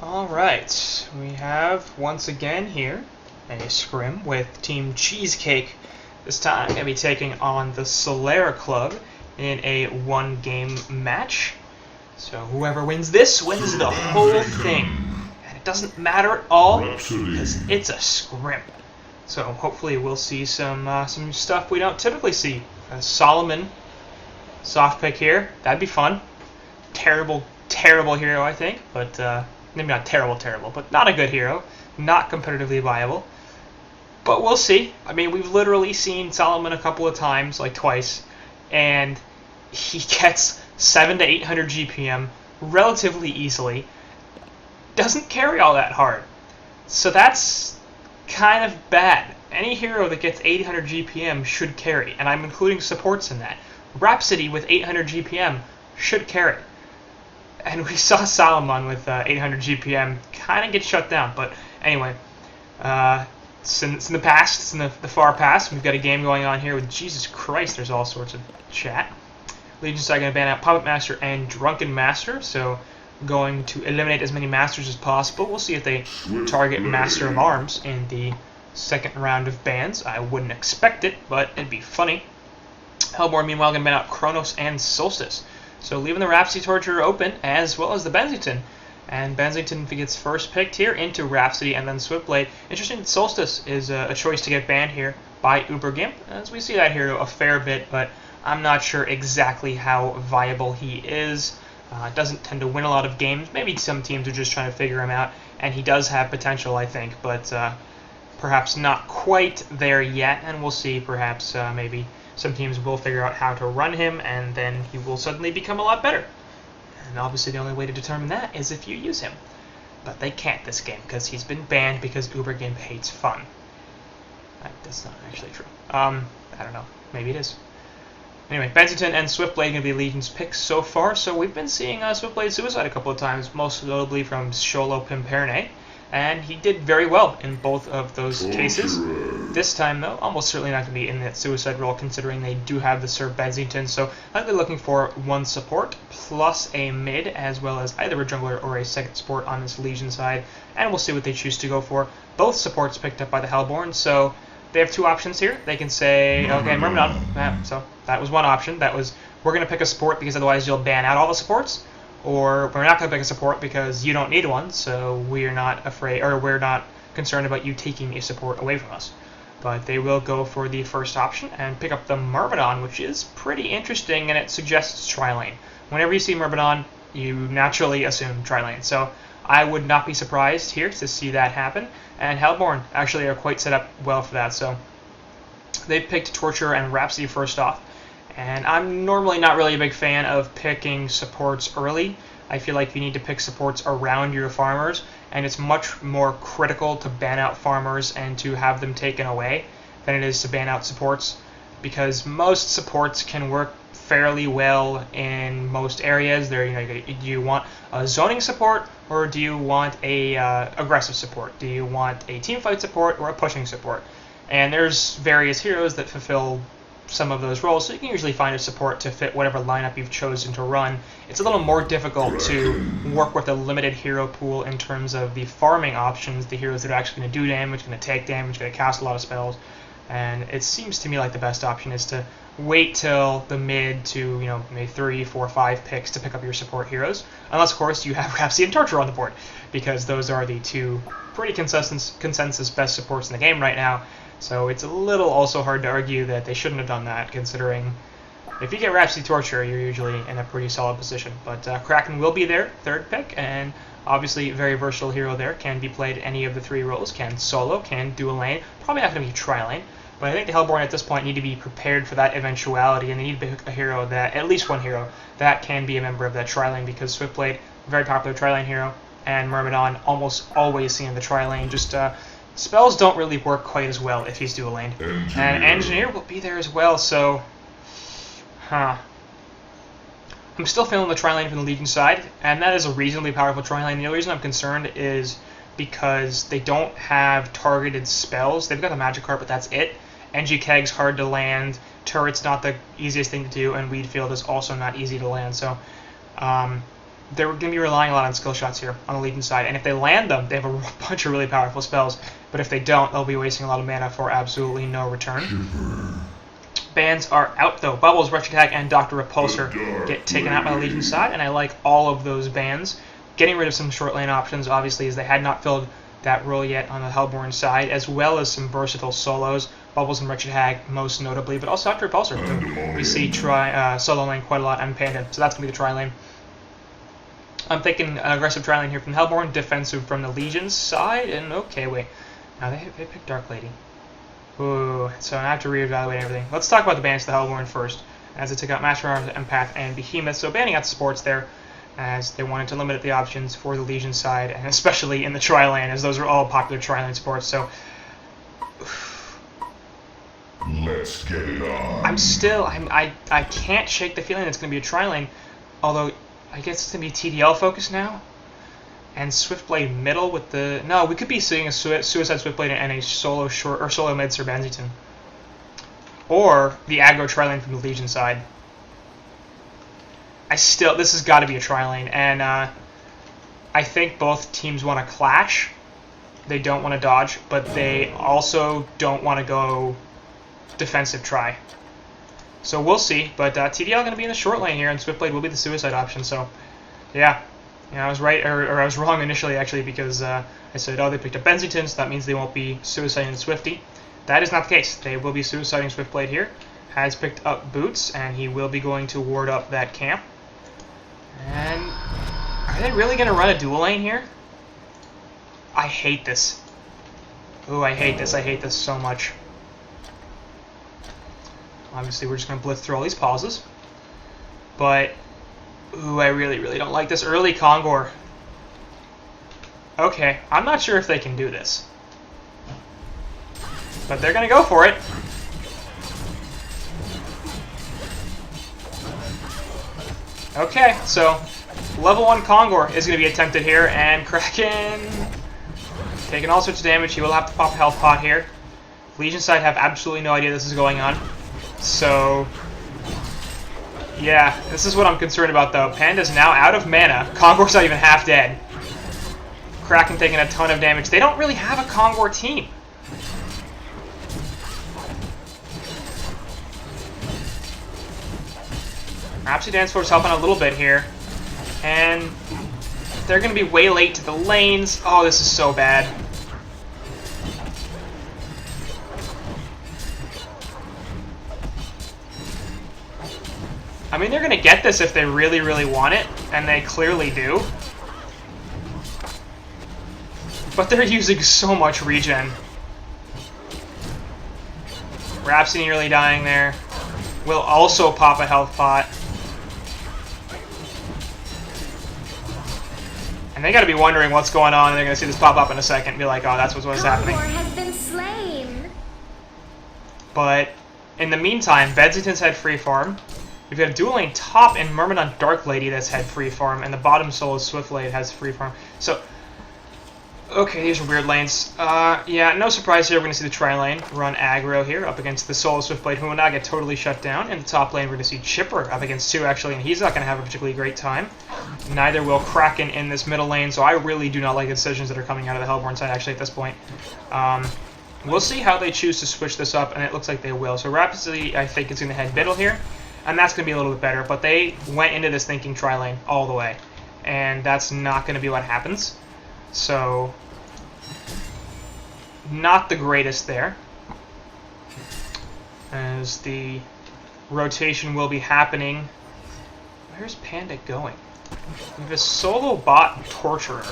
Alright, we have once again here a scrim with Team Cheesecake. This time going to be taking on the Solaire Club in a one-game match. So whoever wins this wins the whole thing. And it doesn't matter at all because it's a scrim. So hopefully we'll see some stuff we don't typically see. Solomon, soft pick here. That'd be fun. Terrible hero, I think, but maybe not terrible, but not a good hero, not competitively viable. But we'll see. I mean, we've literally seen Solomon a couple of times, like twice, and he gets 700 to 800 GPM relatively easily. Doesn't carry all that hard. So that's kind of bad. Any hero that gets 800 GPM should carry, and I'm including supports in that. Rhapsody with 800 GPM should carry. And we saw Solomon with 800 GPM kind of get shut down. But anyway, it's in the past, it's in the far past. We've got a game going on here with Jesus Christ, there's all sorts of chat. Legion's going to ban out Puppet Master and Drunken Master, so going to eliminate as many Masters as possible. We'll see if they target Master of Arms in the second round of bans. I wouldn't expect it, but it'd be funny. Hellborn, meanwhile, going to ban out Kronos and Solstice. So leaving the Rhapsody Torturer open, as well as the Benzington. And Benzington gets first picked here into Rhapsody and then Swiftblade. Interesting that Solstice is a choice to get banned here by Ubergimp, as we see that hero a fair bit, but I'm not sure exactly how viable he is. Doesn't tend to win a lot of games. Maybe some teams are just trying to figure him out, and he does have potential, I think, but perhaps not quite there yet, and we'll see. Perhaps maybe some teams will figure out how to run him, and then he will suddenly become a lot better. And obviously the only way to determine that is if you use him. But they can't this game, because he's been banned because Ubergimp hates fun. That's not actually true. I don't know. Maybe it is. Anyway, Benzington and Swiftblade going to be Legion's picks so far. So we've been seeing Swiftblade suicide a couple of times, most notably from Sholo Pimperne. And he did very well in both of those cases. This time, though, almost certainly not going to be in that suicide role, considering they do have the Sir Benzington. So likely looking for one support plus a mid, as well as either a jungler or a second support on this Legion side. And we'll see what they choose to go for. Both supports picked up by the Hellborn, so they have two options here. They can say, okay, Myrmidon. So that was one option. That was, we're going to pick a support because otherwise you'll ban out all the supports. Or we're not going to pick a support because you don't need one, so we're not afraid, or we're not concerned about you taking a support away from us. But they will go for the first option and pick up the Myrmidon, which is pretty interesting, and it suggests tri-lane. Whenever you see Myrmidon, you naturally assume tri-lane. So I would not be surprised here to see that happen. And Hellborn actually are quite set up well for that. So they picked Torturer and Rhapsody first off. And I'm normally not really a big fan of picking supports early. I feel like you need to pick supports around your farmers, and it's much more critical to ban out farmers and to have them taken away than it is to ban out supports, because most supports can work fairly well in most areas. Do you want a zoning support, or do you want a aggressive support? Do you want a teamfight support or a pushing support? And there's various heroes that fulfill some of those roles, so you can usually find a support to fit whatever lineup you've chosen to run. It's a little more difficult to work with a limited hero pool in terms of the farming options, the heroes that are actually going to do damage, going to take damage, going to cast a lot of spells, and it seems to me like the best option is to wait till the mid to, maybe 3, 4, 5 picks to pick up your support heroes, unless of course you have Rhapsody and Torture on the board, because those are the two pretty consensus best supports in the game right now. So it's a little also hard to argue that they shouldn't have done that, considering if you get Rhapsody Torture, you're usually in a pretty solid position. But Kraken will be there, third pick, and obviously very versatile hero there. Can be played any of the three roles. Can solo, can dual lane. Probably not going to be tri-lane. But I think the Hellborn at this point need to be prepared for that eventuality, and they need to pick a hero that, at least one hero, that can be a member of that tri-lane, because Swiftblade, very popular tri-lane hero, and Myrmidon almost always seen in the tri-lane. Just spells don't really work quite as well if he's dual laned. And Engineer will be there as well, so I'm still feeling the tri-lane from the Legion side, and that is a reasonably powerful tri-lane. The only reason I'm concerned is because they don't have targeted spells. They've got the Magikarp, but that's it. NG Keg's hard to land, Turret's not the easiest thing to do, and Weedfield is also not easy to land. So they're going to be relying a lot on skill shots here on the Legion side, and if they land them, they have a bunch of really powerful spells, but if they don't, they'll be wasting a lot of mana for absolutely no return. Bans are out, though. Bubbles, Retro Attack, and Dr. Repulsor get taken out by the Legion side, and I like all of those bans. Getting rid of some short lane options, obviously, as they had not filled that role yet on the Hellborn side, as well as some versatile solos. Bubbles and Wretched Hag, most notably, but also Dr. Repulsor, who we see solo lane quite a lot on Panda, so that's going to be the tri-lane. I'm thinking aggressive tri-lane here from Hellborn, defensive from the Legion's side, and okay, wait. Now they picked Dark Lady. Ooh, so I have to reevaluate everything. Let's talk about the bans to the Hellborn first, as they took out Master Arms, Empath, and Behemoth, so banning out the sports there, as they wanted to limit the options for the Legion side, and especially in the tri-lane, as those are all popular tri-lane sports, so... Let's get it on. I can't shake the feeling it's going to be a tri-lane, although I guess it's going to be TDL focus now, and Swiftblade middle with the... No, we could be seeing a Suicide Swiftblade and a solo short or solo mid Sir Benzington, or the aggro tri-lane from the Legion side. This has got to be a tri-lane, and I think both teams want to clash. They don't want to dodge, but they also don't want to go defensive try. So we'll see, but TDL going to be in the short lane here, and Swiftblade will be the suicide option, so yeah. I was right, or I was wrong initially, actually, because I said, oh, they picked up Benzington, so that means they won't be suiciding Swifty. That is not the case. They will be suiciding Swiftblade here. Has picked up Boots, and he will be going to ward up that camp. And are they really going to run a dual lane here? I hate this. Ooh, I hate this. I hate this so much. Obviously, we're just going to blitz through all these pauses. But, ooh, I really, really don't like this early Kongor. Okay, I'm not sure if they can do this. But they're going to go for it. Okay, so level 1 Kongor is going to be attempted here, and Kraken taking all sorts of damage. He will have to pop a health pot here. Legion side have absolutely no idea this is going on. So, yeah, this is what I'm concerned about, though. Panda's now out of mana. Kongor's not even half dead. Kraken taking a ton of damage. They don't really have a Kongor team. Rhapsody Dance Floor is helping a little bit here. And they're going to be way late to the lanes. Oh, this is so bad. I mean, they're going to get this if they really, really want it, and they clearly do. But they're using so much regen. Rhapsody nearly dying there. Will also pop a health pot. And they got to be wondering what's going on, and they're going to see this pop up in a second and be like, oh, that's what's happening. Has been slain. But in the meantime, Benzington's had free farm. We've got a dual lane top and Myrmidon Dark Lady that's had free farm, and the bottom solo Swiftblade has free farm. So, okay, these are weird lanes. Yeah, no surprise here. We're going to see the tri-lane run aggro here up against the solo Swiftblade, who will now get totally shut down. In the top lane, we're going to see Chipper up against 2, actually, and he's not going to have a particularly great time. Neither will Kraken in this middle lane, so I really do not like the decisions that are coming out of the Hellborn side, actually, at this point. We'll see how they choose to switch this up, and it looks like they will. So Rhapsody, I think, is going to head middle here. And that's going to be a little bit better, but they went into this thinking tri-lane all the way. And that's not going to be what happens. So, not the greatest there. As the rotation will be happening. Where's Panda going? We have a solo bot Torturer.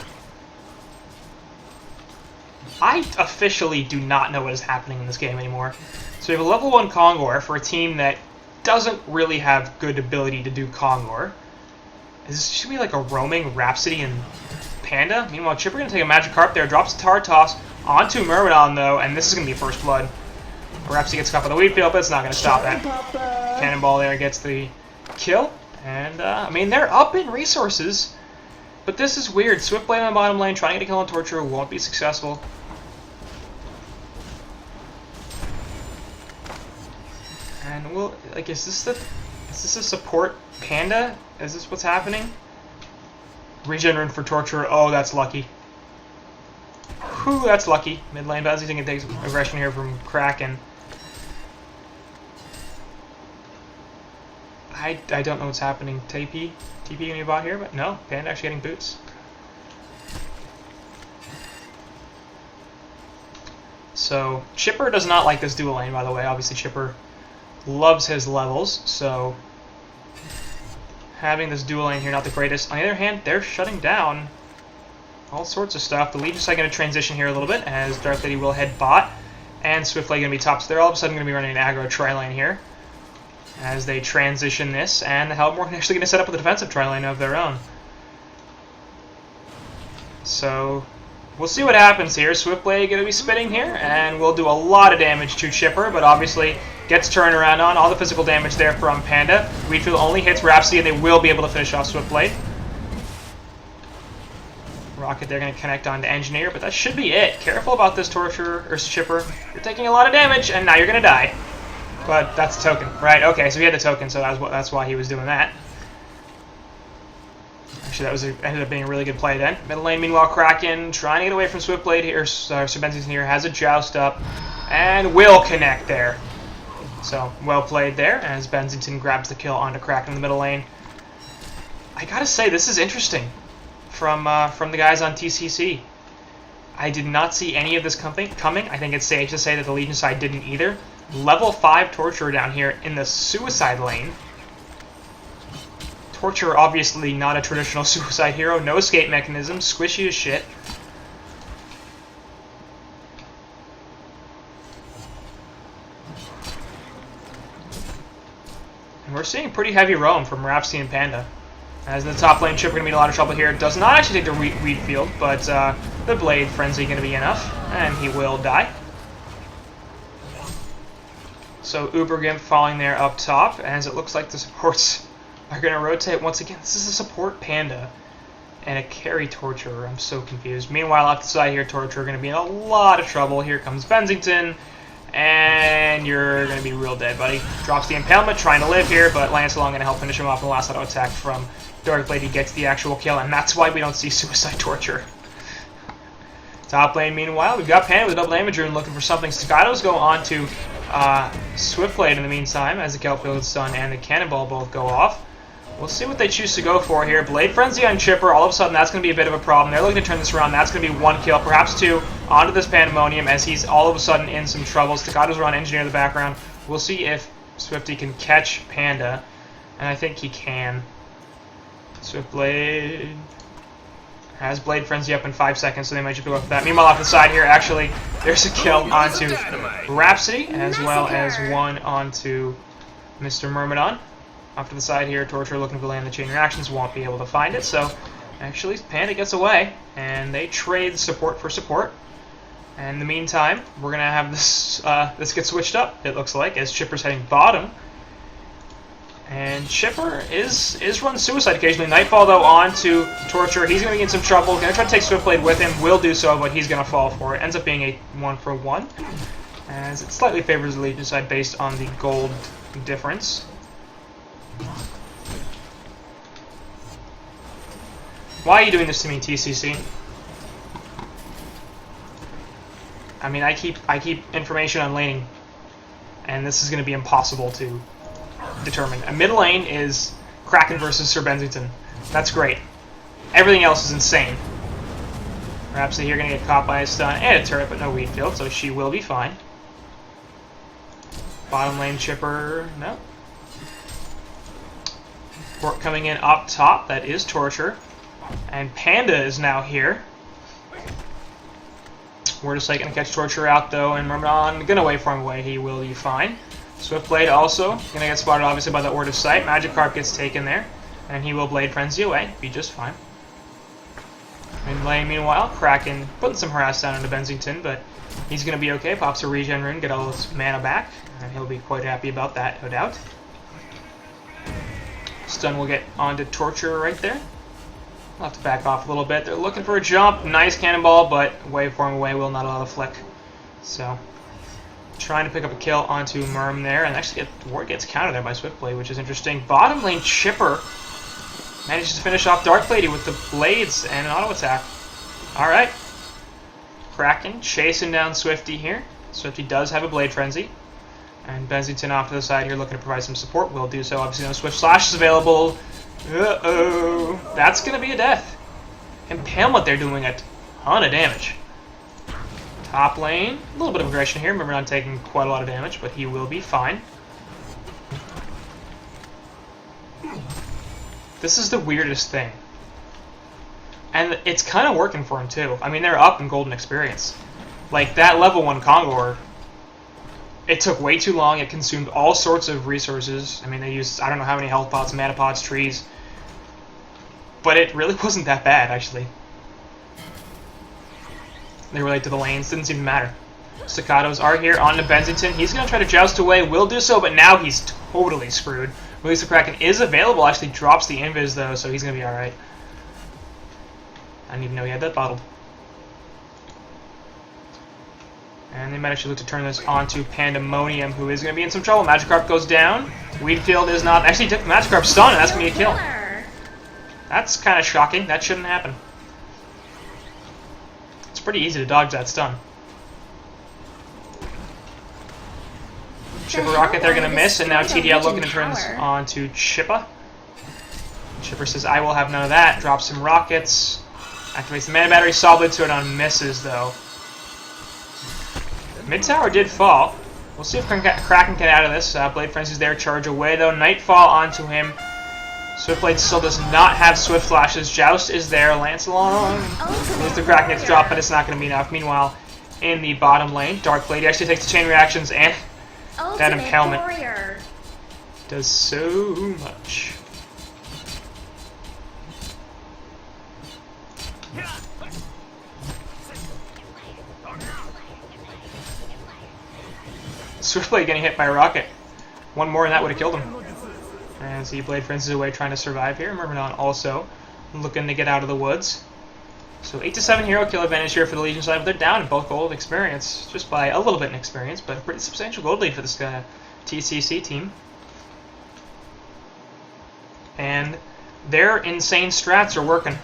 I officially do not know what is happening in this game anymore. So we have a level 1 Kongor for a team that doesn't really have good ability to do Kongor. Is this should be like a roaming Rhapsody and Panda? Meanwhile, Chipper gonna take a Magikarp there, drops a Tar Toss onto Myrmidon though, and this is gonna be First Blood. Rhapsody gets caught by the wheat field, but it's not gonna stop that. Cannonball there gets the kill, and I mean they're up in resources, but this is weird. Swiftblade on the bottom lane trying to get a kill on Torturer won't be successful. And we'll, like, is this a support Panda? Is this what's happening? Regen rune for Torture. Oh, that's lucky. Whew, that's lucky. Mid lane, Benzington can take aggression here from Kraken. I don't know what's happening. TP gonna be bot here, but no. Panda actually getting boots. So, Chipper does not like this dual lane, by the way. Obviously, Chipper loves his levels, so having this dual lane here, not the greatest. On the other hand, they're shutting down all sorts of stuff. The Legion's going to transition here a little bit, as Darth Lady will head bot, and Swiftblade going to be top. So they're all of a sudden going to be running an aggro tri-lane here, as they transition this, and the Hellborn actually going to set up with a defensive tri-lane of their own. So we'll see what happens here. Swiftblade going to be spitting here, and will do a lot of damage to Chipper, but obviously gets turned around on. All the physical damage there from Panda. Weedfield only hits Rhapsody, and they will be able to finish off Swiftblade. Rocket, they're going to connect on to Engineer, but that should be it. Careful about this Torture or Chipper. You're taking a lot of damage, and now you're going to die. But that's a token, right? Okay, so he had the token, so that's why he was doing that. Actually, ended up being a really good play then. Middle lane, meanwhile, Kraken trying to get away from Swiftblade here. Sir Benzington here has a joust up and will connect there. So, well played there as Benzington grabs the kill onto Kraken in the middle lane. I gotta say, this is interesting from the guys on TCC. I did not see any of this coming. I think it's safe to say that the Legion side didn't either. Level 5 Torturer down here in the Suicide lane. Torture, obviously not a traditional suicide hero. No escape mechanism. Squishy as shit. And we're seeing pretty heavy roam from Rhapsody and Panda. As in the top lane, Chipper going to be in a lot of trouble here. Does not actually take the Weed Field, but the Blade Frenzy going to be enough. And he will die. So Ubergimp falling there up top, as it looks like the supports are going to rotate once again. This is a support Panda and a carry Torturer. I'm so confused. Meanwhile, off the side here, Torturer going to be in a lot of trouble. Here comes Benzington, and you're going to be real dead, buddy. Drops the Impalement, trying to live here, but Lancelot going to help finish him off in the last auto attack from Darth Lady. Gets the actual kill, and that's why we don't see Suicide Torture. Top lane, meanwhile, we've got Panda with a double damage rune looking for something. Staccatos go on to Swiftblade in the meantime, as the Kelpfield Stun and the Cannonball both go off. We'll see what they choose to go for here. Blade Frenzy on Chipper, all of a sudden that's going to be a bit of a problem. They're looking to turn this around. That's going to be one kill, perhaps two, onto this Pandemonium, as he's all of a sudden in some trouble. Staccatos are on Engineer in the background. We'll see if Swifty can catch Panda, and I think he can. Swiftblade has Blade Frenzy up in 5 seconds, so they might just go for that. Meanwhile, off the side here, actually, there's a kill onto Rhapsody, as well as one onto Mr. Myrmidon. Off to the side here, Torture looking for land the chain reactions, won't be able to find it, so actually Panda gets away, and they trade support for support. And in the meantime, we're going to have this get switched up, it looks like, as Chipper's heading bottom. And Chipper is run Suicide occasionally. Nightfall, though, on to Torture. He's going to be in some trouble. Going to try to take Swiftblade with him. Will do so, but he's going to fall for it. Ends up being a 1-for-1, as it slightly favors the Legion side based on the gold difference. Why are you doing this to me, TCC? I mean, I keep information on laning, and this is going to be impossible to determine. A mid lane is Kraken versus Sir Benzington. That's great. Everything else is insane. Rhapsody here going to get caught by a stun and a turret, but no Weed Field, so she will be fine. Bottom lane Chipper, no. Port coming in up top, that is Torture. And Panda is now here. We're just like going to catch Torture out though, and Myrmidon going to wait for him away. He will be fine. Swiftblade also going to get spotted obviously by the Ord of Sight. Magikarp gets taken there, and he will Blade Frenzy away. Be just fine. Mid lane, meanwhile, Kraken putting some harass down into Benzington, but he's going to be okay. Pops a regen rune, get all his mana back, and he'll be quite happy about that, no doubt. Stun will get onto Torture right there. We'll have to back off a little bit. They're looking for a jump. Nice cannonball, but waveform away will not allow the flick. So, trying to pick up a kill onto Myrm there, and actually Ward gets countered there by Swiftblade, which is interesting. Bottom lane Chipper Manages to finish off Dark Lady with the blades and an auto attack. Alright. Kraken chasing down Swifty here. Swifty does have a Blade Frenzy. And Benzington off to the side here looking to provide some support. Will do so. Obviously no Swift Slash is available. Uh-oh. That's going to be a death. Impalement they're doing a ton of damage. Top lane. A little bit of aggression here. Remember, not taking quite a lot of damage, but he will be fine. This is the weirdest thing. And it's kind of working for him, too. I mean, they're up in Golden Experience. Like, that level 1 Kongor, it took way too long. It consumed all sorts of resources. I mean, they used, I don't know how many health pots, mana pots, trees. But it really wasn't that bad, actually. They relate to the lanes. Didn't seem to matter. Staccatos are here on to Benzington. He's going to try to joust away. Will do so, but now he's totally screwed. Release the Kraken is available. Actually drops the invis, though, so he's going to be alright. I didn't even know he had that bottled. And they might actually look to turn this onto Pandemonium, who is going to be in some trouble. Magikarp goes down. Weedfield is not... Actually, took the Magikarp stun, and that's going to be a kill. That's kind of shocking. That shouldn't happen. It's pretty easy to dodge that stun. Chipper Rocket, they're going to miss, and now TDL looking to turn this on to Chippa. Chipper says, I will have none of that. Drops some rockets. Activates the mana battery. Saw Blade Sword on misses, though. Mid tower did fall. We'll see if Kraken can get out of this. Blade Frenzy's there. Charge away, though. Nightfall onto him. Swiftblade still does not have Swift Flashes. Joust is there. Lancelot. There's the Kraken gets dropped, but it's not going to be enough. Meanwhile, in the bottom lane, Dark Lady actually takes the chain reactions, and that Impalement does so much. Swiftblade getting hit by a rocket. One more and that would have killed him. As he Blade Frenzy's away trying to survive here. Myrmidon also looking to get out of the woods. So 8-7 hero kill advantage here for the Legion side, but they're down in both gold experience. Just by a little bit in experience, but a pretty substantial gold lead for this TCC team. And their insane strats are working.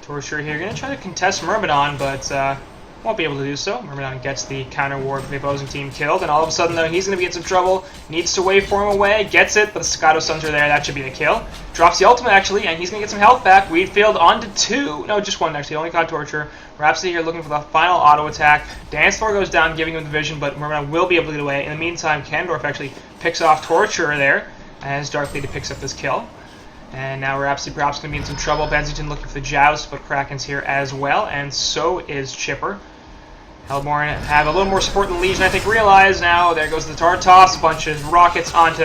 Torture here going to try to contest Myrmidon, but won't be able to do so. Myrmidon gets the counter ward for the opposing team killed, and all of a sudden, though, he's going to be in some trouble. Needs to waveform away, gets it, but the Staccato Stuns are there. That should be a kill. Drops the ultimate, actually, and he's going to get some health back. Weedfield onto 2. No, just 1, actually. Only caught Torture. Rhapsody here looking for the final auto attack. Dance Floor goes down, giving him the vision, but Myrmidon will be able to get away. In the meantime, Kandorf actually picks off Torture there, as Dark Lady picks up this kill. And now Rhapsody perhaps going to be in some trouble. Benzington looking for the Joust, but Kraken's here as well, and so is Chipper. Hellborn have a little more support than Legion, I think, realize now. There goes the Tartos, bunch of rockets onto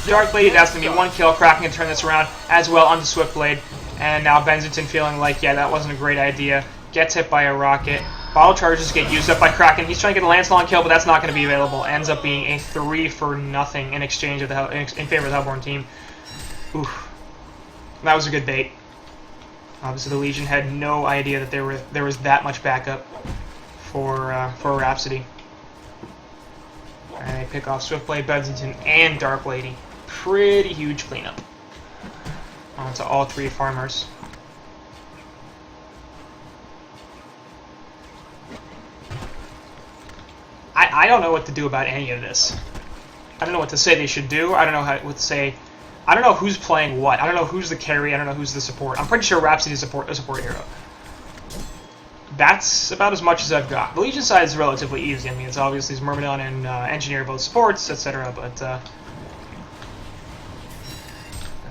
Dark Lady. That's going to be 1 kill. Kraken can turn this around as well onto Swiftblade. And now Benzington feeling like, yeah, that wasn't a great idea. Gets hit by a rocket. Bottle charges get used up by Kraken. He's trying to get a Lancelot kill, but that's not going to be available. Ends up being a 3-for-0 in exchange of the in favor of the Hellborn team. Oof. That was a good bait. Obviously, the Legion had no idea that there was that much backup for Rhapsody. And they pick off Swiftblade, Benzington, and Dark Lady. Pretty huge cleanup. Onto all 3 farmers. I don't know what to do about any of this. I don't know what to say they should do. I don't know what to say. I don't know who's playing what. I don't know who's the carry. I don't know who's the support. I'm pretty sure Rhapsody is a support hero. That's about as much as I've got. The Legion side is relatively easy. I mean, it's obviously Myrmidon and Engineer both supports, etc. But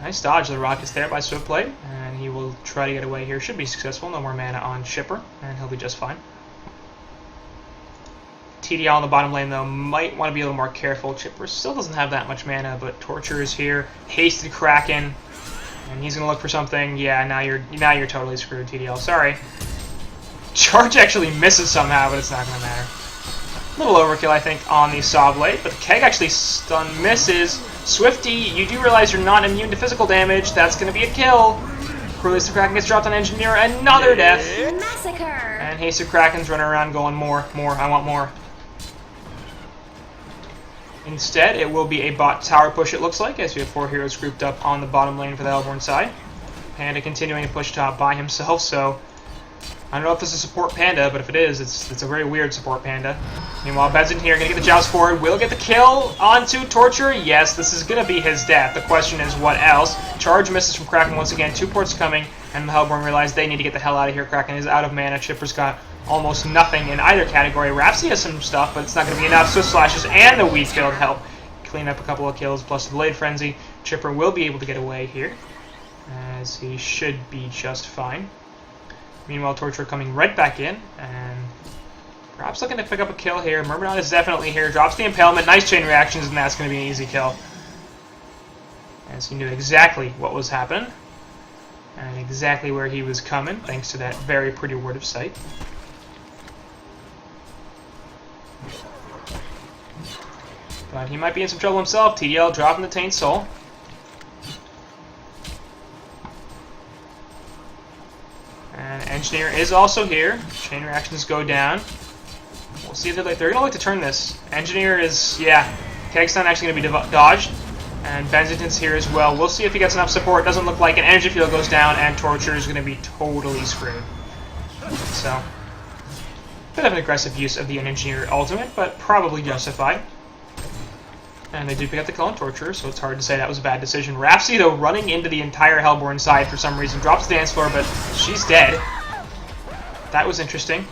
nice dodge. The rocket's there by Swiftblade, and he will try to get away here. Should be successful. No more mana on Chipper, and he'll be just fine. TDL on the bottom lane, though, might want to be a little more careful. Chipper still doesn't have that much mana, but Torture is here. Hasted Kraken, and he's gonna look for something. Yeah, now you're totally screwed, TDL. Sorry. Charge actually misses somehow, but it's not going to matter. A little overkill, I think, on the Saw Blade, but the Keg actually stun misses. Swifty, you do realize you're not immune to physical damage. That's going to be a kill. Release the Kraken gets dropped on Engineer. Another death. Massacre. And Hasted Kraken's running around going, more, I want more. Instead, it will be a bot tower push, it looks like, as we have 4 heroes grouped up on the bottom lane for the Hellborn side. Panda continuing to push top by himself, so I don't know if this is support Panda, but if it is, it's a very weird support Panda. Meanwhile, Benson here, gonna get the joust forward, will get the kill onto Torture. Yes, this is gonna be his death. The question is, what else? Charge misses from Kraken once again, 2 ports coming, and the Hellborn realize they need to get the hell out of here. Kraken is out of mana, Chipper's got almost nothing in either category. Rhapsody has some stuff, but it's not gonna be enough. Swift Slashes and the Weed Field help clean up a couple of kills, plus the Blade Frenzy. Chipper will be able to get away here, as he should be just fine. Meanwhile, Torture coming right back in, and perhaps looking to pick up a kill here. Myrmidon is definitely here, drops the Impalement, nice chain reactions, and that's going to be an easy kill. As he knew exactly what was happening, and exactly where he was coming, thanks to that very pretty word of sight. But he might be in some trouble himself. TDL dropping the Taint Soul. And Engineer is also here. Chain reactions go down. We'll see if they're going to like to turn this. Engineer is, yeah, Keg's not actually going to be dodged. And Bensington's here as well. We'll see if he gets enough support. Doesn't look like an energy field goes down, and Torture is going to be totally screwed. So, bit of an aggressive use of the Engineer ultimate, but probably justified. And they do pick up the kill on Torture, so it's hard to say that was a bad decision. Rhapsody, though, running into the entire Hellborn side for some reason. Drops the dance floor, but she's dead. That was interesting.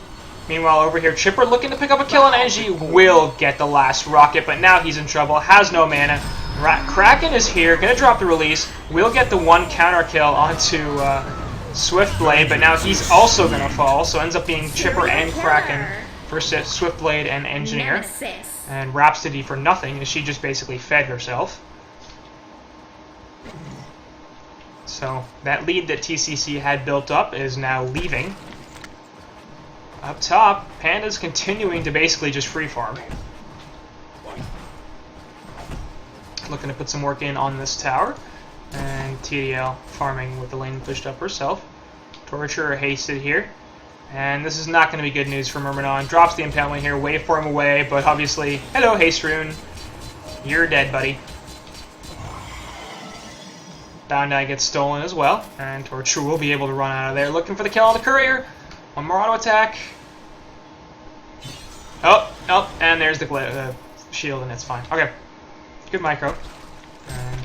Meanwhile, over here, Chipper looking to pick up a kill on Engie. Will get the last rocket, but now he's in trouble. Has no mana. Kraken is here, going to drop the release. Will get the 1 counter kill onto Swiftblade, but now he's also going to fall. So ends up being Chipper and Kraken versus Swiftblade and Engineer. Nemesis. And Rhapsody for nothing, as she just basically fed herself. So that lead that TCC had built up is now leaving. Up top, Panda's continuing to basically just free farm. Looking to put some work in on this tower. And TDL farming with the lane pushed up herself. Torture hasted here. And this is not going to be good news for Myrmidon. Drops the Impalement here, waveform away, but obviously, hello, Haste Rune. You're dead, buddy. Bound Eye gets stolen as well, and Torture will be able to run out of there. Looking for the kill on the Courier. One more auto attack. Oh, and there's the shield, and it's fine. Okay, good micro. And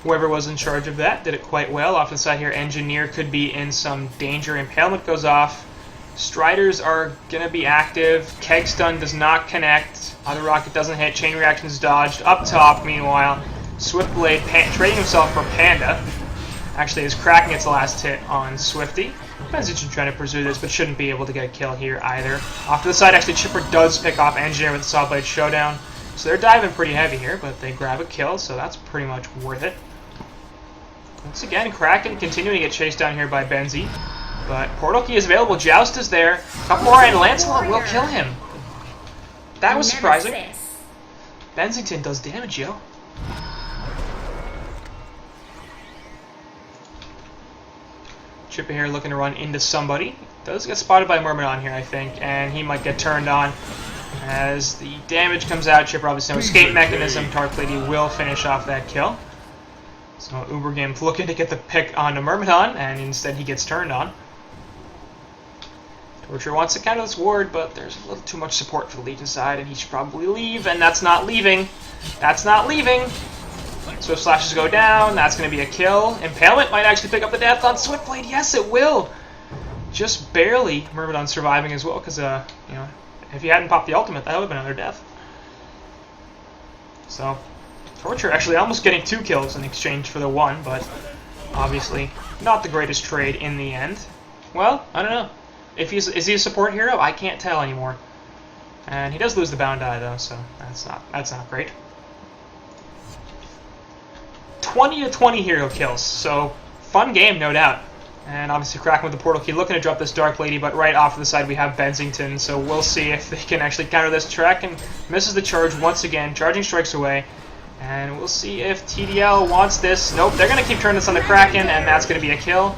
whoever was in charge of that did it quite well. Off to the side here, Engineer could be in some danger. Impalement goes off. Striders are going to be active. Keg Stun does not connect. Other rocket doesn't hit. Chain reactions dodged. Up top, meanwhile, Swiftblade trading himself for Panda. Actually, his Kraken gets the last hit on Swifty. Benzic trying to pursue this, but shouldn't be able to get a kill here either. Off to the side, actually, Chipper does pick off Engineer with the Sawblade Showdown. So they're diving pretty heavy here, but they grab a kill, so that's pretty much worth it. Once again, Kraken continuing to get chased down here by Benzi. But Portal Key is available, Joust is there, a couple more, and Lancelot will kill him. That was surprising. Bensington does damage, yo. Chipper here looking to run into somebody. Does get spotted by Myrmidon here, I think, and he might get turned on. As the damage comes out, Chipper obviously no escape mechanism. Dark Lady will finish off that kill. So Ubergame's looking to get the pick onto Myrmidon, and instead he gets turned on. Torture wants to counter this ward, but there's a little too much support for the Legion side, and he should probably leave, and that's not leaving. That's not leaving. Swift Slashes go down, that's going to be a kill. Impalement might actually pick up the death on Swiftblade. Yes, it will. Just barely. Myrmidon surviving as well, because, you know, if he hadn't popped the ultimate, that would have been another death. So, Torture actually almost getting 2 kills in exchange for the 1, but obviously not the greatest trade in the end. Well, I don't know. If is he a support hero? I can't tell anymore. And he does lose the Bound Eye though, so that's not great. 20 to 20 hero kills, so fun game, no doubt. And obviously Kraken with the Portal Key looking to drop this Dark Lady, but right off to the side we have Bensington, so we'll see if they can actually counter this. Kraken misses the charge once again, charging strikes away. And we'll see if TDL wants this. Nope, they're going to keep turning this on the Kraken, and that's going to be a kill.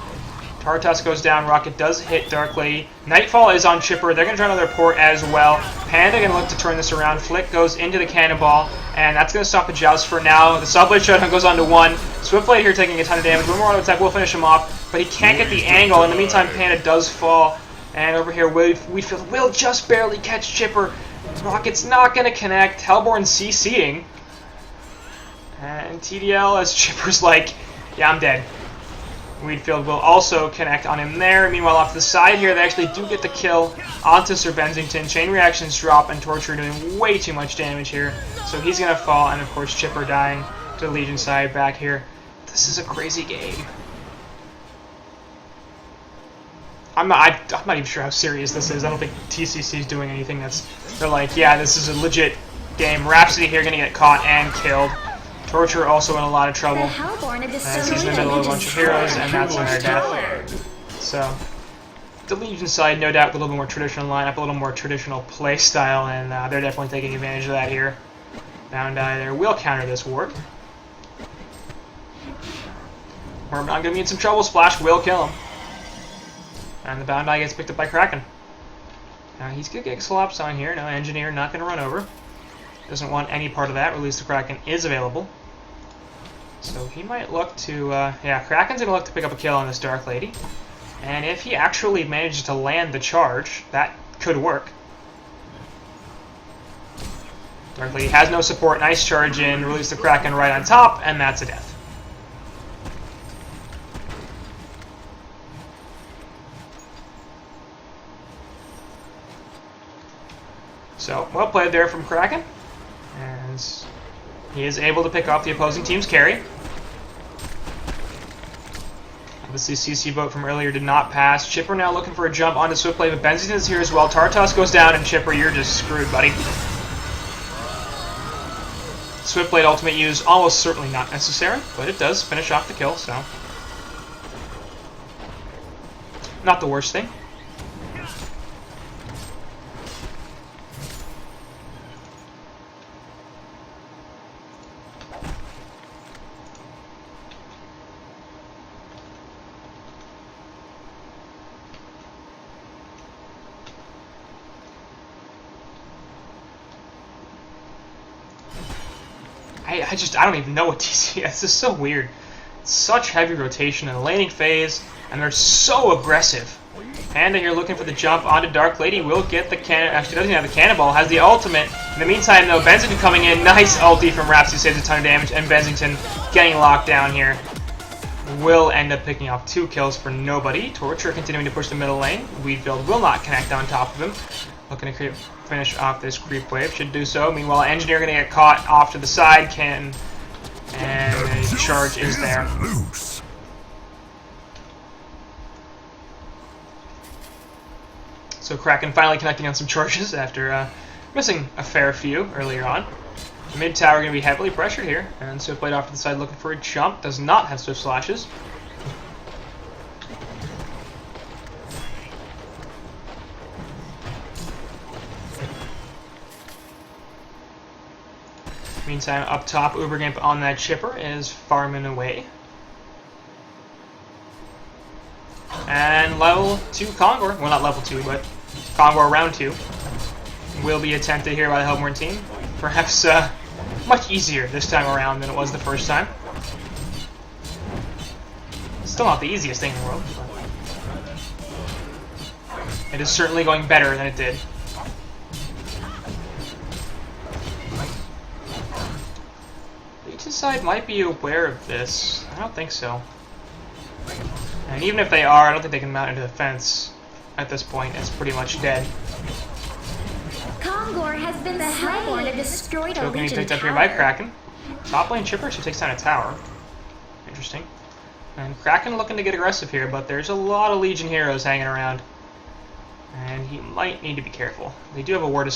Tartus goes down. Rocket does hit Dark Lady. Nightfall is on Chipper. They're going to try another port as well. Panda going to look to turn this around. Flick goes into the Cannonball, and that's going to stop the joust for now. The Subblade Showdown goes on to 1. Swiftblade here taking a ton of damage. One more auto attack will finish him off, but he can't get the angle. In the meantime, Panda does fall. And over here, Wheatfield will just barely catch Chipper. Rocket's not going to connect. Hellborn CCing. And TDL as Chipper's like, yeah, I'm dead. Wheatfield will also connect on him there. Meanwhile, off the side here, they actually do get the kill onto Sir Bensington. Chain reactions drop, and Torture doing way too much damage here. So he's going to fall, and of course, Chipper dying to the Legion side back here. This is a crazy game. I'm not even sure how serious this is. I don't think TCC is doing anything they're like, yeah, this is a legit game. Rhapsody here going to get caught and killed. Torture also in a lot of trouble. As he's in the middle of a bunch of heroes, and that's on their death. So, the Legion side, no doubt, a little bit more traditional lineup, a little more traditional play style, and they're definitely taking advantage of that here. Bound Eye there will counter this ward. We're not going to be in some trouble. Splash will kill him. And the Bound Eye gets picked up by Kraken. Now he's going to get Collapse on here. No, Engineer not going to run over. Doesn't want any part of that. Release the Kraken is available. So he might look to, yeah, Kraken's going to look to pick up a kill on this Dark Lady. And if he actually manages to land the charge, that could work. Dark Lady has no support. Nice charge in. Release the Kraken right on top, and that's a death. So, well played there from Kraken. And he is able to pick off the opposing team's carry. Obviously, CC vote from earlier did not pass. Chipper now looking for a jump onto Swiftblade, but Benzington is here as well. Tartus goes down, and Chipper, you're just screwed, buddy. Swiftblade ultimate use almost certainly not necessary, but it does finish off the kill, so not the worst thing. I don't even know what TCC is. This is so weird. It's such heavy rotation in the laning phase, and they're so aggressive. Panda here looking for the jump onto Dark Lady. Will get the cannon. Actually, doesn't have the cannonball. Has the ultimate. In the meantime, though, Benzington coming in. Nice ulti from Rhapsody. Saves a ton of damage. And Benzington getting locked down here. Will end up picking off 2 kills for nobody. Torture continuing to push the middle lane. Wheatfield will not connect on top of him. Looking to finish off this creep wave. Should do so. Meanwhile, Engineer going to get caught off to the side. And the charge is there. So Kraken finally connecting on some charges after missing a fair few earlier on. The mid tower going to be heavily pressured here. And Swiftblade off to the side looking for a jump. Does not have Swift Slashes. Meantime, up top, Ubergimp on that Chipper is farming away. And level 2 Kongor, well not level 2, but Kongor round 2, will be attempted here by the Hellborn team. Perhaps much easier this time around than it was the first time. Still not the easiest thing in the world, but it is certainly going better than it did. Side might be aware of this. I don't think so. And even if they are, I don't think they can mount into the fence at this point. It's pretty much dead. Kongor has been the Hellborn to destroy the Legion picked tower. up here by Kraken. Top lane Chipper actually takes down a tower. Interesting. And Kraken looking to get aggressive here, but there's a lot of Legion heroes hanging around. And he might need to be careful. They do have a ward of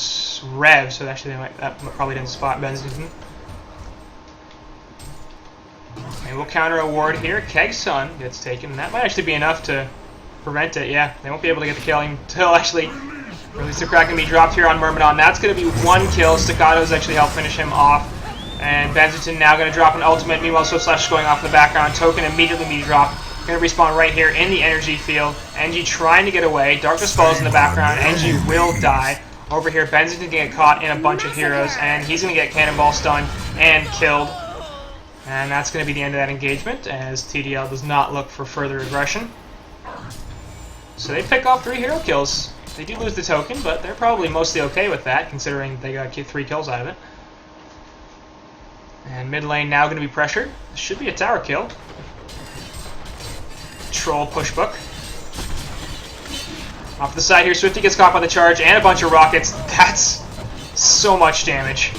Rev, so actually that probably didn't spot Benzington. And we'll counter a ward here. Keg's Son gets taken, and that might actually be enough to prevent it. Yeah, they won't be able to get the kill until actually release the Kraken be dropped here on Myrmidon. That's going to be 1 kill. Staccato's actually helped finish him off. And Benzington now going to drop an ultimate. Meanwhile, Swift Slash is going off in the background. Token immediately be dropped Going to respawn right here in the energy field. NG trying to get away. Darkness falls in the background. NG will die. Over here, Benzington can get caught in a bunch of heroes, and he's going to get cannonball stunned and killed. And that's going to be the end of that engagement, as TDL does not look for further aggression. So they pick off 3 hero kills. They do lose the token, but they're probably mostly okay with that, considering they got 3 kills out of it. And mid lane now going to be pressured. This should be a tower kill. Troll pushbook. Off the side here, Swifty gets caught by the charge and a bunch of rockets. That's so much damage.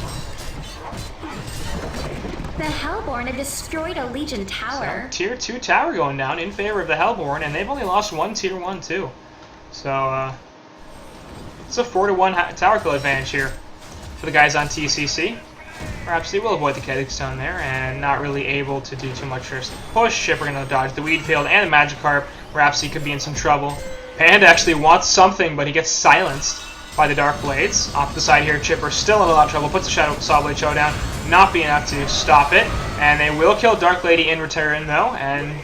The Hellborn have destroyed a Legion tower. So, tier 2 tower going down in favor of the Hellborn, and they've only lost 1 tier 1 too. So, it's a 4-to-1 tower kill advantage here for the guys on TCC. Perhaps they will avoid the Kinetic Stone there, and not really able to do too much first push. Chipper going to dodge the Weed Field and the Magikarp. Rhapsody could be in some trouble. Panda actually wants something, but he gets silenced by the Dark Blades. Off the side here, Chipper still in a lot of trouble. Puts the Saw Blade Showdown. Not be enough to stop it. And they will kill Dark Lady in return, though. And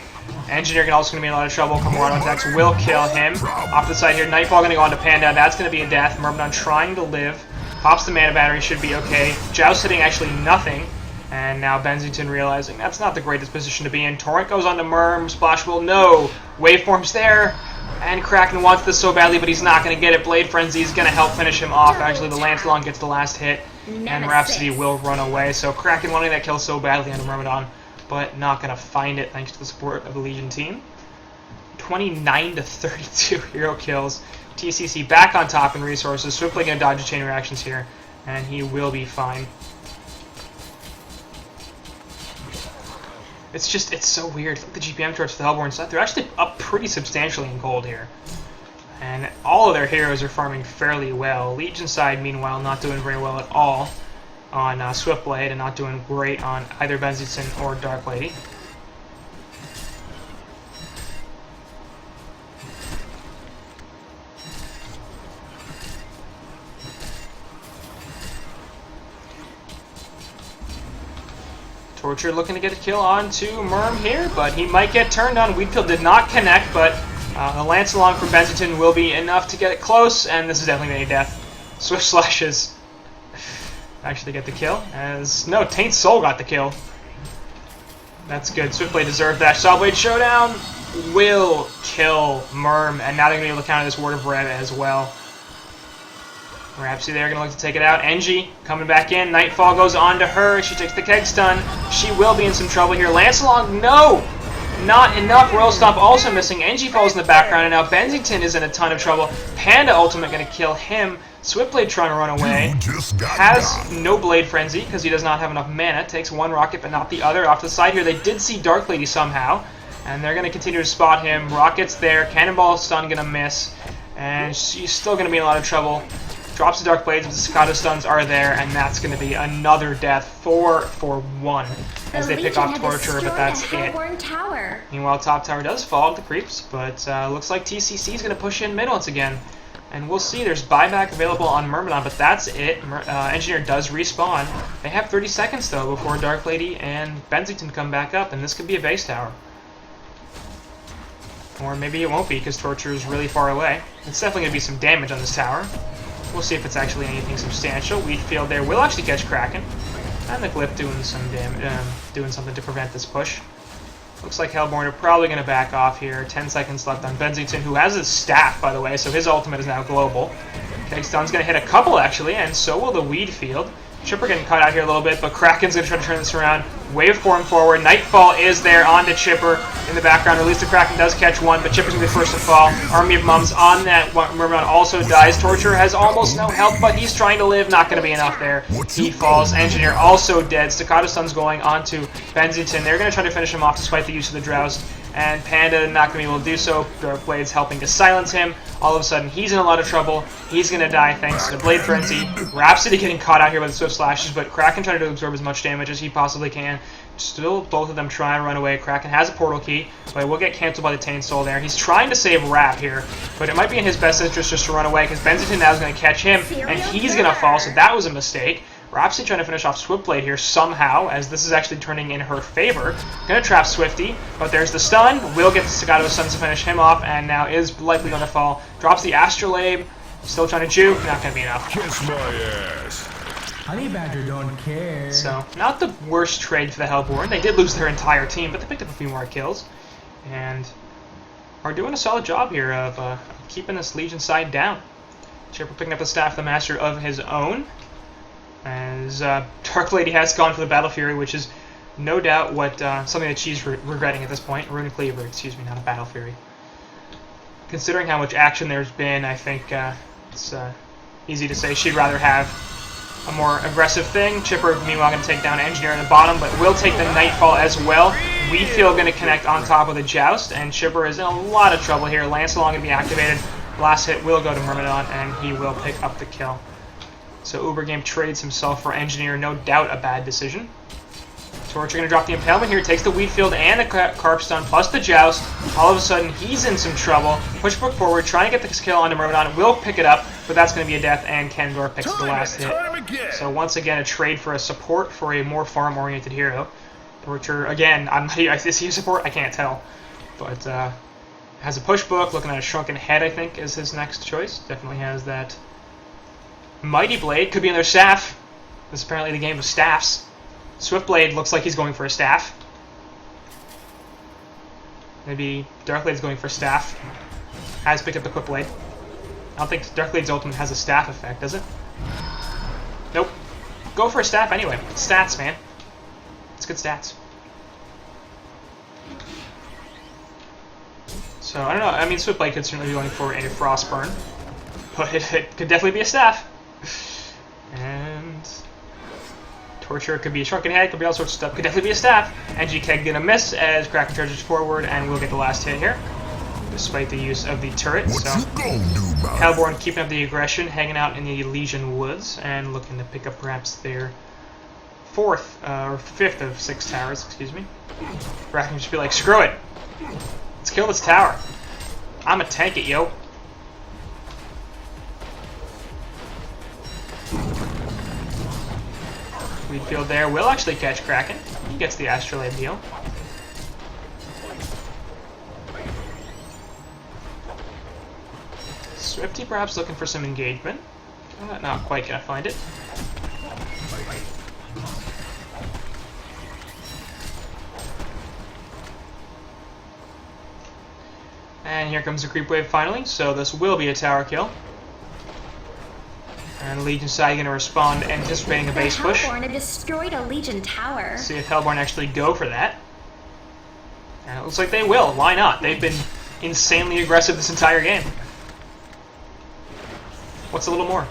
Engineer also going to be in a lot of trouble. Kamorano attacks will kill him. Off the side here, Nightfall going to go on to Panda. That's going to be a death. Myrmidon trying to live. Pops the mana battery, should be okay. Joust hitting actually nothing. And now Benzington realizing that's not the greatest position to be in. Torrent goes on to Myrm. Splashable, no. Waveform's there. And Kraken wants this so badly, but he's not going to get it. Blade Frenzy is going to help finish him off. Actually, the Lancelot gets the last hit. And Rhapsody will run away. So Kraken wanting that kill so badly on the Myrmidon, but not going to find it thanks to the support of the Legion team. 29 to 32 hero kills. TCC back on top in resources. Swiftly going to dodge the chain reactions here, and he will be fine. It's so weird. Look at the GPM charts for the Hellborn side. They're actually up pretty substantially in gold here. And all of their heroes are farming fairly well. Legion side, meanwhile, not doing very well at all on Swiftblade, and not doing great on either Benzington or Dark Lady. Torture looking to get a kill onto Myrm here, but he might get turned on. Weedfield did not connect, but the Lance along from Benzington will be enough to get it close, and this is definitely a death. Swift Slashes actually get the kill, as no, Taint Soul got the kill. That's good. Swiftblade deserved that. Sawblade Showdown will kill Myrm, and now they're going to be able to counter this Word of Red as well. Rhapsody there, going to look to take it out. Engie coming back in. Nightfall goes on to her. She takes the keg stun. She will be in some trouble here. Lancelot, no! Not enough. Royal Stomp also missing. Engie falls in the background, and now Benzington is in a ton of trouble. Panda Ultimate going to kill him. Swiftblade trying to run away. Has no Blade Frenzy because he does not have enough mana. Takes one rocket, but not the other. Off to the side here, they did see Dark Lady somehow, and they're going to continue to spot him. Rocket's there. Cannonball stun going to miss, and she's still going to be in a lot of trouble. Drops the Dark Blades, but the Cicada stuns are there, and that's going to be another death. 4 for 1 as they pick off Torture, but that's it. Tower. Meanwhile, top tower does fall to the creeps, but looks like TCC is going to push in mid once again. And we'll see. There's buyback available on Myrmidon, but that's it. Engineer does respawn. They have 30 seconds, though, before Dark Lady and Benzington come back up, and this could be a base tower. Or maybe it won't be, because Torture is really far away. It's definitely going to be some damage on this tower. We'll see if it's actually anything substantial. Wheatfield there will actually catch Kraken. And the Glyph doing some doing something to prevent this push. Looks like Hellborn are probably going to back off here. 10 seconds left on Benzington, who has his staff, by the way, so his ultimate is now global. Kegstun's going to hit a couple, actually, and so will the Weed Field. Chipper getting cut out here a little bit, but Kraken's going to try to turn this around. Waveform forward. Nightfall is there onto Chipper in the background. At least the Kraken does catch one, but Chipper's going to be first to fall. Army of Mums on that. Myrmidon also dies. Torture has almost no health, but he's trying to live. Not going to be enough there. He falls. Engineer also dead. Staccato Stun's going onto Benzington. They're going to try to finish him off despite the use of the Drowse. And Panda not going to be able to do so. Dark Blade's helping to silence him. All of a sudden, he's in a lot of trouble. He's going to die thanks to Blade Frenzy. Rhapsody getting caught out here by the Swift Slashes, but Kraken trying to absorb as much damage as he possibly can. Still, both of them trying to run away. Kraken has a portal key, but it will get canceled by the Taint Soul there. He's trying to save Rap here, but it might be in his best interest just to run away, because Benzington now is going to catch him, and he's going to fall, so that was a mistake. Rhapsody trying to finish off Swiftblade here somehow, as this is actually turning in her favor. Gonna trap Swifty, but there's the stun. Will get the Staccato stun to finish him off, and now is likely going to fall. Drops the Astrolabe, still trying to juke, not gonna be enough. Kiss my ass. Honey Badger don't care. So, not the worst trade for the Hellborn. They did lose their entire team, but they picked up a few more kills, and are doing a solid job here of keeping this Legion side down. Chipper picking up the Staff of the Master of his own, as Dark Lady has gone for the Battle Fury, which is no doubt what something that she's regretting at this point. Runic Cleaver, excuse me, not a Battle Fury. Considering how much action there's been, I think it's easy to say she'd rather have a more aggressive thing. Chipper, meanwhile, going to take down Engineer in the bottom, but will take the Nightfall as well. We feel going to connect on top of the Joust, and Chipper is in a lot of trouble here. Lancelot going to be activated. Last hit will go to Myrmidon, and he will pick up the kill. So Ubergame trades himself for Engineer, no doubt a bad decision. Torture going to drop the Impalement here, takes the Wheatfield and the Carp Stun, plus the Joust. All of a sudden, he's in some trouble. Pushbook forward, trying to get the kill onto Myrmidon, will pick it up, but that's going to be a death, and Kendor picks up the last hit. So once again, a trade for a support for a more farm-oriented hero. Torture, again, is he a support? I can't tell. But has a Pushbook, looking at a Shrunken Head, I think, is his next choice. Definitely has that. Mighty Blade could be another staff. This is apparently the game of staffs. Swiftblade looks like he's going for a staff. Maybe Darkblade's going for a staff. Has picked up the Quick Blade. I don't think Darkblade's ultimate has a staff effect, does it? Nope. Go for a staff anyway. It's stats, man. It's good stats. So, I don't know. I mean, Swiftblade could certainly be going for a Frostburn. But it could definitely be a staff. And Torture could be a Shrunken Head, could be all sorts of stuff. Could definitely be a staff. NGK gonna miss as Kraken charges forward, and we'll get the last hit here, despite the use of the turret. What So you gonna do, man? Hellborn keeping up the aggression, hanging out in the Elysian Woods, and looking to pick up perhaps their fifth of 6 towers. Excuse me. Kraken just be like, screw it. Let's kill this tower. I'ma tank it, yo. Wheatfield there will actually catch Kraken. He gets the Astrolabe deal. Swifty perhaps looking for some engagement. Not quite gonna find it. And here comes the creep wave finally, so this will be a tower kill. And the Legion side going to respond, anticipating a base push. Hellborn had destroyed a Legion tower. See if Hellborn actually go for that. And it looks like they will. Why not? They've been insanely aggressive this entire game. What's a little more?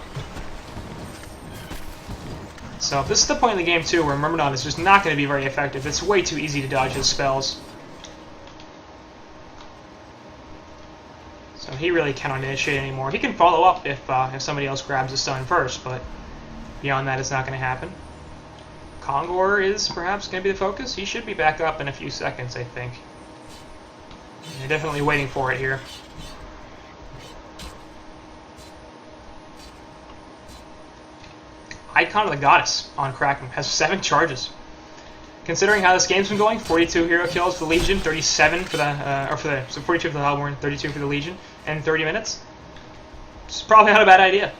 So this is the point in the game too where Myrmidon is just not going to be very effective. It's way too easy to dodge his spells. So he really cannot initiate anymore. He can follow up if somebody else grabs the stun first, but beyond that, it's not going to happen. Kongor is perhaps going to be the focus. He should be back up in a few seconds, I think. They're definitely waiting for it here. Icon of the Goddess on Kraken has 7 charges. Considering how this game's been going, 42 hero kills for the Legion, 37 for the so 42 for the Hellborn, 32 for the Legion, and 30 minutes. It's probably not a bad idea.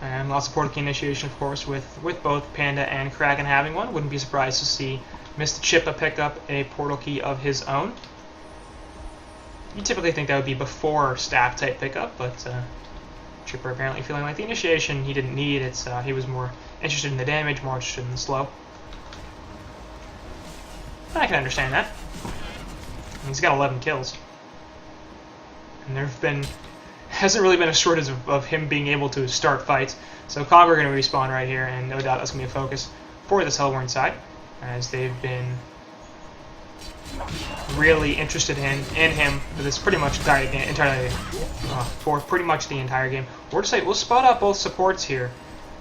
And lots of portal key initiation, of course, with both Panda and Kraken having one. Wouldn't be surprised to see Mr. Chippa pick up a portal key of his own. You typically think that would be before staff type pickup, but Chipper apparently feeling like the initiation he didn't need. He was more interested in the damage, more interested in the slow. I can understand that. He's got 11 kills. And hasn't really been a shortage of him being able to start fights. So Kongor going to respawn right here, and no doubt that's going to be a focus for this Hellborn side, as they've been really interested in him for this pretty much for pretty much the entire game. We'll spot up both supports here,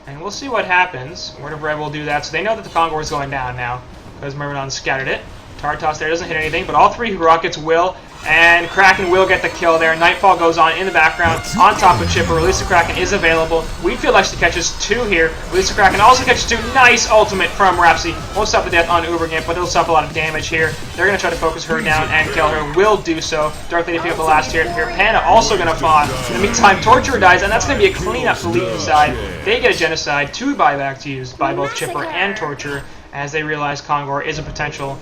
and we'll see what happens. Word of Red will do that, so they know that the Kongor is going down now, because Myrmidon scattered it. Tartos there doesn't hit anything, but all 3 rockets will And Kraken will get the kill there. Nightfall goes on in the background, on top of Chipper. Release the Kraken is available. Wheatfield actually catches 2 here. Release the Kraken also catches 2. Nice ultimate from Rapsy. Won't stop the death on Ubergimp, but it'll stop a lot of damage here. They're going to try to focus her down and kill her. Will do so. Dark Lady pick up the last hit here. Panda also going to fawn. In the meantime, Torturer dies, and that's going to be a cleanup for Legion side. They get a Genocide, 2 buybacks used by both Chipper and Torturer, as they realize Kongor is a potential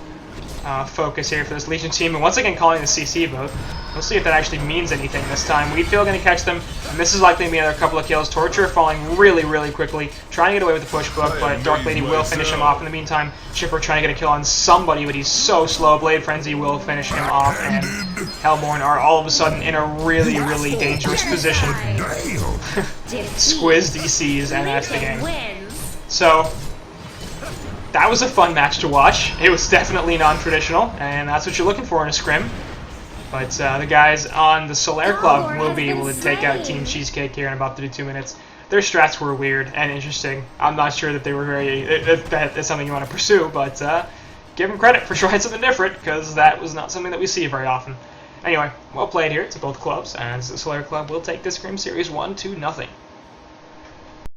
focus here for this Legion team. And once again, calling the CC vote. We'll see if that actually means anything this time. Wheatfield going to catch them, and this is likely to be another couple of kills. Torturer falling really, really quickly, trying to get away with the push book, but Dark Lady will finish him off. In the meantime, Chipper trying to get a kill on somebody, but he's so slow. Blade Frenzy will finish him off, and Hellborn are all of a sudden in a really, really dangerous position. Squiz DCs, and that's the game. So, that was a fun match to watch. It was definitely non-traditional, and that's what you're looking for in a scrim. But the guys on the Solaire Club will be able to take out Team Cheesecake here in about 32 minutes. Their strats were weird and interesting. I'm not sure that they were very... that's something you want to pursue, but give them credit for trying something different, because that was not something that we see very often. Anyway, well played here to both clubs, and the Solaire Club will take this Scrim Series 1-0.